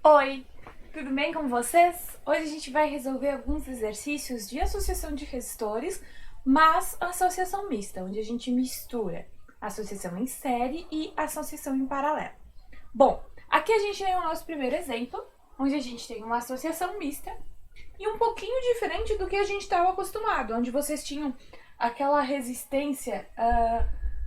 Oi, tudo bem com vocês? Hoje a gente vai resolver alguns exercícios de associação de resistores, mas associação mista, onde a gente mistura associação em série e associação em paralelo. Bom, aqui a gente tem o nosso primeiro exemplo, onde a gente tem uma associação mista e um pouquinho diferente do que a gente estava acostumado, onde vocês tinham aquela resistência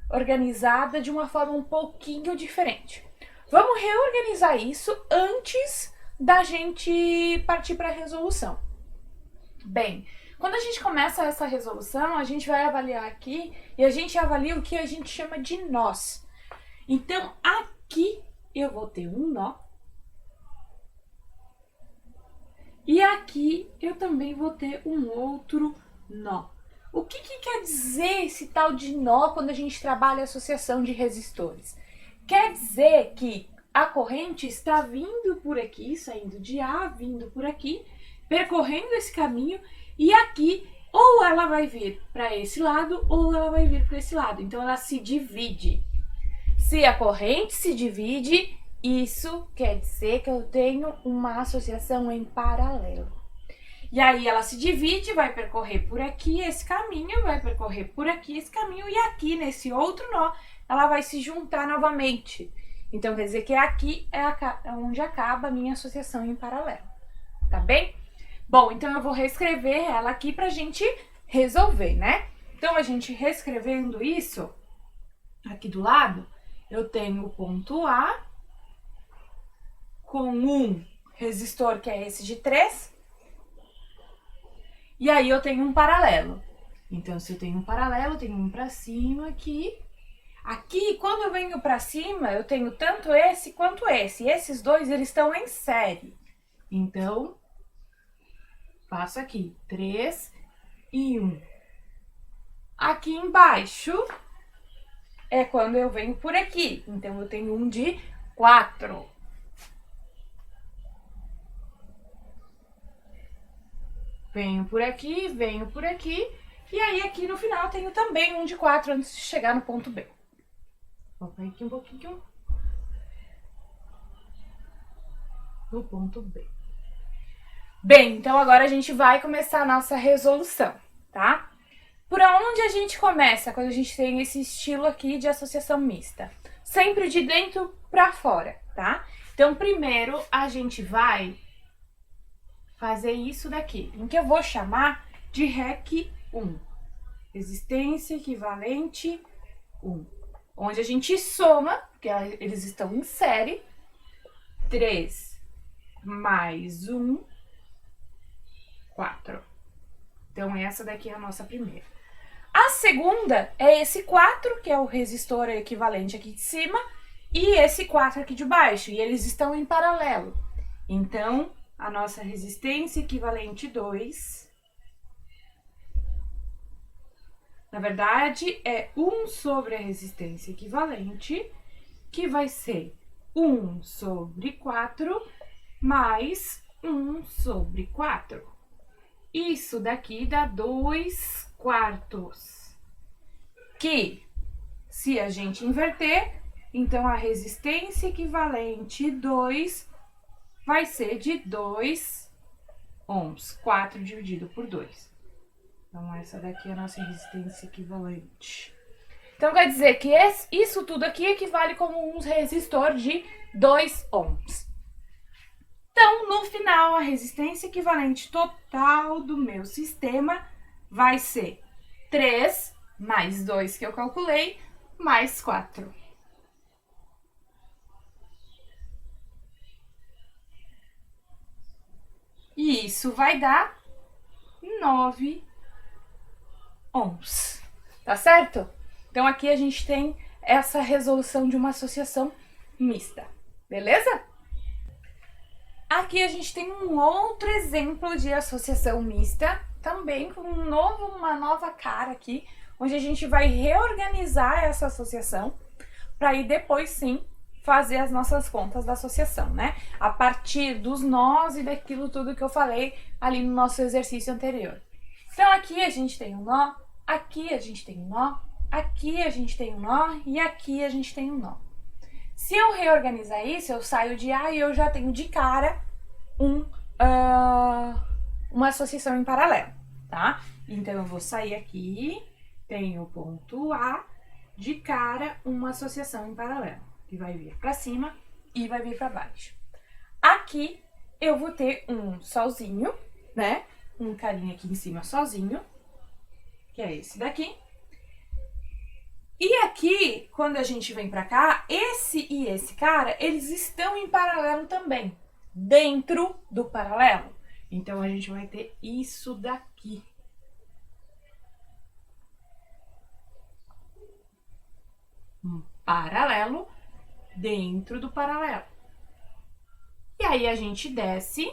organizada de uma forma um pouquinho diferente. Vamos reorganizar isso antes da gente partir para a resolução. Bem, quando a gente começa essa resolução, a gente vai avaliar aqui e a gente avalia o que a gente chama de nós. Então, aqui eu vou ter um nó. E aqui eu também vou ter um outro nó. O que quer dizer esse tal de nó quando a gente trabalha associação de resistores? Quer dizer que a corrente está vindo por aqui, saindo de A, vindo por aqui, percorrendo esse caminho, e aqui ou ela vai vir para esse lado ou ela vai vir para esse lado. Então ela se divide. Se a corrente se divide, isso quer dizer que eu tenho uma associação em paralelo. E aí ela se divide, vai percorrer por aqui esse caminho, vai percorrer por aqui esse caminho, e aqui nesse outro nó ela vai se juntar novamente. Então quer dizer que aqui é onde acaba a minha associação em paralelo, tá bem? Bom, então eu vou reescrever ela aqui pra gente resolver, né? Então a gente reescrevendo isso, aqui do lado, eu tenho o ponto A com um resistor que é esse de 3, e aí eu tenho um paralelo. Então se eu tenho um paralelo, eu tenho um pra cima aqui. Aqui, quando eu venho para cima, eu tenho tanto esse quanto esse. E esses dois, eles estão em série. Então, faço aqui 3 e 1. Aqui embaixo é quando eu venho por aqui. Então, eu tenho um de 4. Venho por aqui. E aí, aqui no final, eu tenho também um de 4 antes de chegar no ponto B. Vou pegar aqui um pouquinho no ponto B. Bem, então agora a gente vai começar a nossa resolução, tá? Por onde a gente começa quando a gente tem esse estilo aqui de associação mista? Sempre de dentro para fora, tá? Então, primeiro a gente vai fazer isso daqui, em que eu vou chamar de REC 1. Resistência equivalente 1. Onde a gente soma, porque eles estão em série, 3 mais 1, 4. Então, essa daqui é a nossa primeira. A segunda é esse 4, que é o resistor equivalente aqui de cima, e esse 4 aqui de baixo, e eles estão em paralelo. Então, a nossa resistência equivalente 2... Na verdade, é 1 sobre a resistência equivalente, que vai ser 1 sobre 4 mais 1 sobre 4. Isso daqui dá 2 quartos. Que, se a gente inverter, então a resistência equivalente 2 vai ser de 2 ohms. 4 dividido por 2. Então, essa daqui é a nossa resistência equivalente. Então, quer dizer que isso tudo aqui equivale como um resistor de 2 ohms. Então, no final, a resistência equivalente total do meu sistema vai ser 3 mais 2 que eu calculei, mais 4. E isso vai dar 9 ohms, tá certo? Então aqui a gente tem essa resolução de uma associação mista, beleza? Aqui a gente tem um outro exemplo de associação mista, também com uma nova cara aqui, onde a gente vai reorganizar essa associação para aí depois sim fazer as nossas contas da associação, né? A partir dos nós e daquilo tudo que eu falei ali no nosso exercício anterior. Então aqui a gente tem um nó, aqui a gente tem um nó, aqui a gente tem um nó e aqui a gente tem um nó. Se eu reorganizar isso, eu saio de A e eu já tenho de cara uma associação em paralelo, tá? Então, eu vou sair aqui, tenho o ponto A, de cara uma associação em paralelo, que vai vir para cima e vai vir para baixo. Aqui, eu vou ter um sozinho, né? Um carinha aqui em cima sozinho, que é esse daqui. E aqui, quando a gente vem pra cá, esse e esse cara, eles estão em paralelo também, dentro do paralelo. Então, a gente vai ter isso daqui. Um paralelo dentro do paralelo. E aí, a gente desce.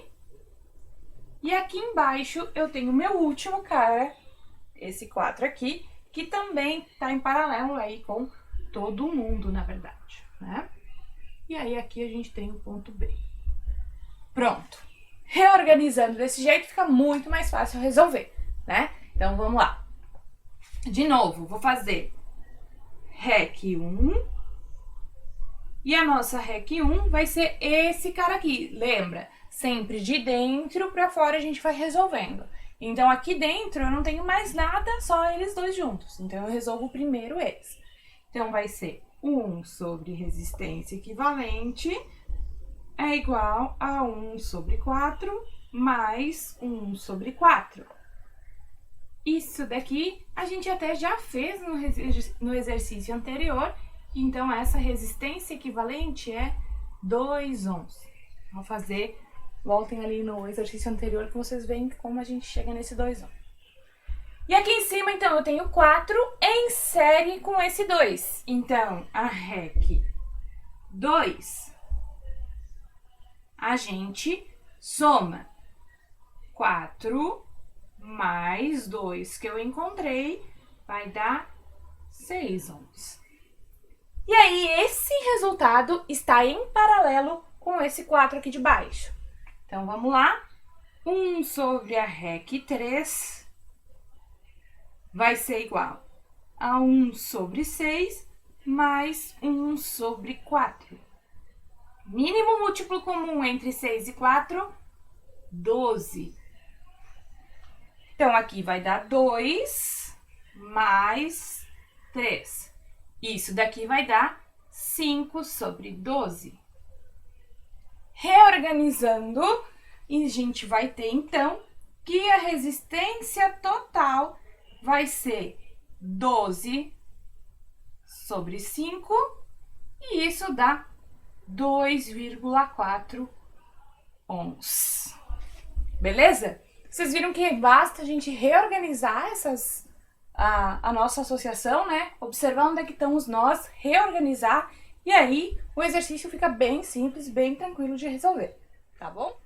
E aqui embaixo, eu tenho o meu último cara, esse 4 aqui, que também está em paralelo aí com todo mundo, na verdade, né? E aí aqui a gente tem o ponto B. Pronto. Reorganizando desse jeito fica muito mais fácil resolver, né? Então vamos lá. De novo, vou fazer REC 1. E a nossa REC 1 vai ser esse cara aqui. Lembra? Sempre de dentro para fora a gente vai resolvendo. Então, aqui dentro eu não tenho mais nada, só eles dois juntos. Então, eu resolvo primeiro eles. Então, vai ser 1 sobre resistência equivalente é igual a 1 sobre 4 mais 1 sobre 4. Isso daqui a gente até já fez no exercício anterior. Então, essa resistência equivalente é 2 ohms. Vou fazer... Voltem ali no exercício anterior que vocês veem como a gente chega nesse 2 ohms. E aqui em cima, então, eu tenho 4 em série com esse 2. Então, a REC 2, a gente soma 4 mais 2 que eu encontrei, vai dar 6 ohms. E aí, esse resultado está em paralelo com esse 4 aqui de baixo. Então, vamos lá. 1 sobre a REC 3 vai ser igual a 1 sobre 6 mais 1 sobre 4. Mínimo múltiplo comum entre 6 e 4, 12. Então, aqui vai dar 2 mais 3. Isso daqui vai dar 5 sobre 12. Reorganizando, e a gente vai ter, então, que a resistência total vai ser 12 sobre 5, e isso dá 2,4 ohms. Beleza? Vocês viram que basta a gente reorganizar a nossa associação, né? Observar onde é que estão os nós, reorganizar, e aí o exercício fica bem simples, bem tranquilo de resolver, tá bom?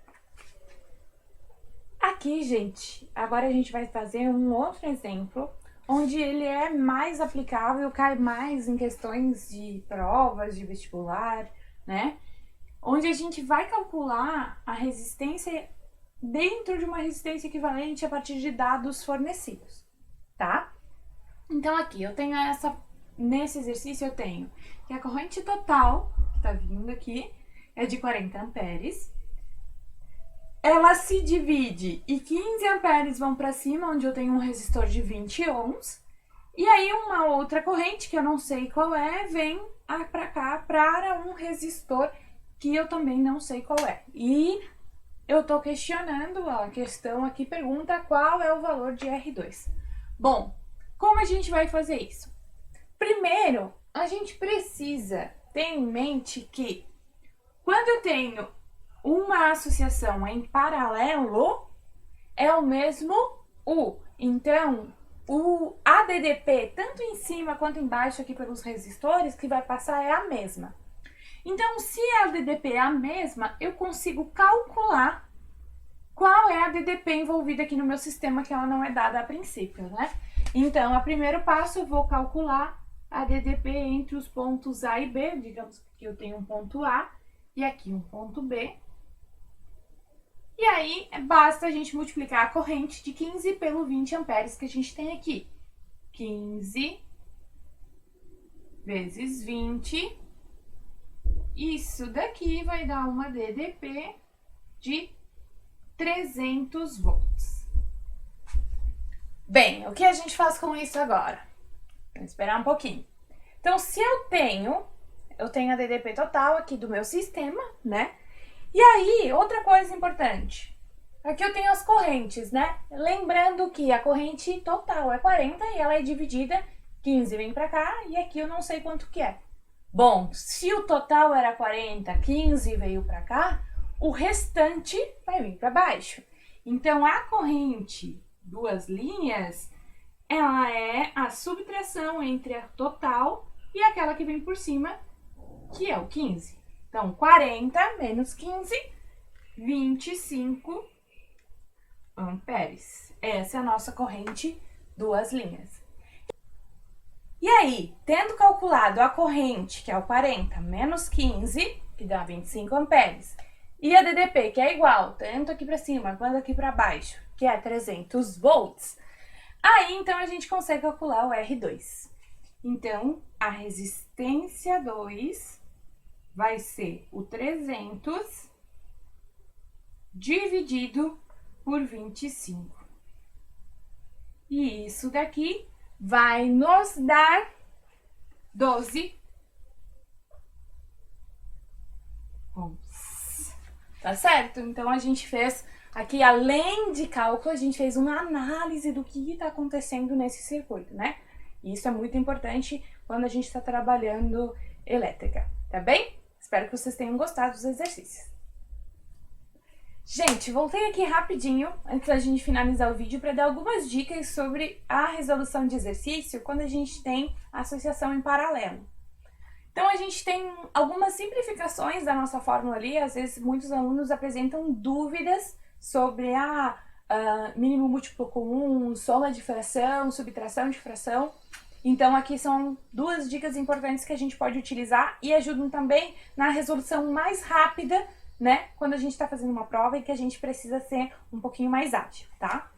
Aqui, gente, agora a gente vai fazer um outro exemplo, onde ele é mais aplicável, cai mais em questões de provas, de vestibular, né? Onde a gente vai calcular a resistência dentro de uma resistência equivalente a partir de dados fornecidos, tá? Então, aqui, eu tenho nesse exercício eu tenho que a corrente total, que tá vindo aqui, é de 40 amperes. Ela se divide e 15 amperes vão para cima, onde eu tenho um resistor de 20 ohms. E aí, uma outra corrente, que eu não sei qual é, vem para cá para um resistor que eu também não sei qual é. E eu tô questionando, a questão aqui pergunta qual é o valor de R2. Bom, como a gente vai fazer isso? Primeiro, a gente precisa ter em mente que quando eu tenho uma associação em paralelo, é o mesmo U. Então, o ADDP, tanto em cima quanto embaixo aqui pelos resistores, que vai passar é a mesma. Então, se a ADDP é a mesma, eu consigo calcular qual é a ADDP envolvida aqui no meu sistema, que ela não é dada a princípio, né? Então, a primeiro passo, eu vou calcular a ADDP entre os pontos A e B. Digamos que eu tenho um ponto A e aqui um ponto B. E aí, basta a gente multiplicar a corrente de 15 pelo 20 amperes que a gente tem aqui. 15 vezes 20 Isso daqui vai dar uma DDP de 300 volts. Bem, o que a gente faz com isso agora? Vamos esperar um pouquinho. Então, se eu tenho a DDP total aqui do meu sistema, né? E aí, outra coisa importante. Aqui eu tenho as correntes, né? Lembrando que a corrente total é 40 e ela é dividida, 15 vem pra cá e aqui eu não sei quanto que é. Bom, se o total era 40, 15 veio pra cá, o restante vai vir pra baixo. Então, a corrente, duas linhas, ela é a subtração entre a total e aquela que vem por cima, que é o 15. Então, 40 menos 15, 25 amperes. Essa é a nossa corrente, duas linhas. E aí, tendo calculado a corrente, que é o 40, menos 15, que dá 25 amperes, e a DDP, que é igual, tanto aqui para cima quanto aqui para baixo, que é 300 volts, aí então a gente consegue calcular o R2. Então, a resistência 2 vai ser o 300 dividido por 25. E isso daqui vai nos dar 12 ohms. Tá certo? Então, a gente fez aqui, além de cálculo, a gente fez uma análise do que está acontecendo nesse circuito, né? E isso é muito importante quando a gente está trabalhando elétrica, tá bem? Espero que vocês tenham gostado dos exercícios. Gente, voltei aqui rapidinho, antes da gente finalizar o vídeo, para dar algumas dicas sobre a resolução de exercício quando a gente tem associação em paralelo. Então, a gente tem algumas simplificações da nossa fórmula ali, às vezes muitos alunos apresentam dúvidas sobre mínimo múltiplo comum, soma de fração, subtração de fração. Então, aqui são duas dicas importantes que a gente pode utilizar e ajudam também na resolução mais rápida, né? Quando a gente está fazendo uma prova e que a gente precisa ser um pouquinho mais ágil, tá?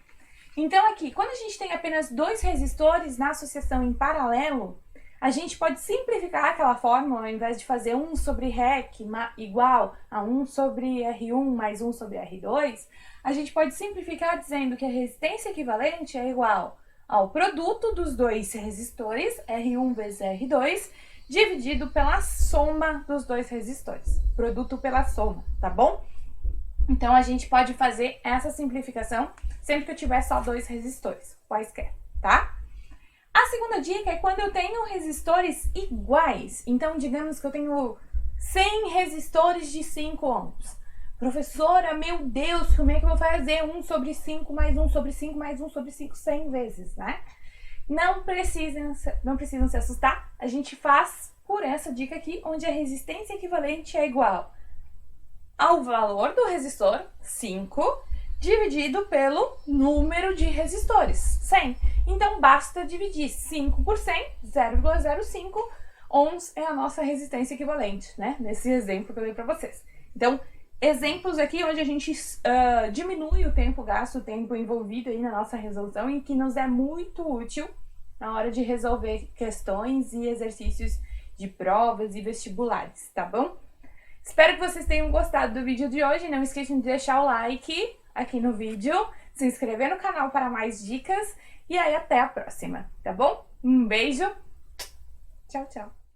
Então, aqui, quando a gente tem apenas dois resistores na associação em paralelo, a gente pode simplificar aquela fórmula, ao invés de fazer 1 sobre REC igual a 1 sobre R1 mais 1 sobre R2, a gente pode simplificar dizendo que a resistência equivalente é igual ao produto dos dois resistores, R1 vezes R2, dividido pela soma dos dois resistores. Produto pela soma, tá bom? Então, a gente pode fazer essa simplificação sempre que eu tiver só dois resistores, quaisquer, tá? A segunda dica é quando eu tenho resistores iguais. Então, digamos que eu tenho 100 resistores de 5 ohms. Professora, meu Deus, como é que eu vou fazer 1 sobre 5 mais 1 sobre 5 mais 1 sobre 5 100 vezes, né? Não precisam se assustar, a gente faz por essa dica aqui, onde a resistência equivalente é igual ao valor do resistor, 5, dividido pelo número de resistores, 100. Então, basta dividir 5 por 100, 0,05 ohms é a nossa resistência equivalente, né? Nesse exemplo que eu dei para vocês. Então, exemplos aqui onde a gente diminui o tempo gasto, o tempo envolvido aí na nossa resolução e que nos é muito útil na hora de resolver questões e exercícios de provas e vestibulares, tá bom? Espero que vocês tenham gostado do vídeo de hoje. Não esqueçam de deixar o like aqui no vídeo, se inscrever no canal para mais dicas e aí até a próxima, tá bom? Um beijo, tchau, tchau!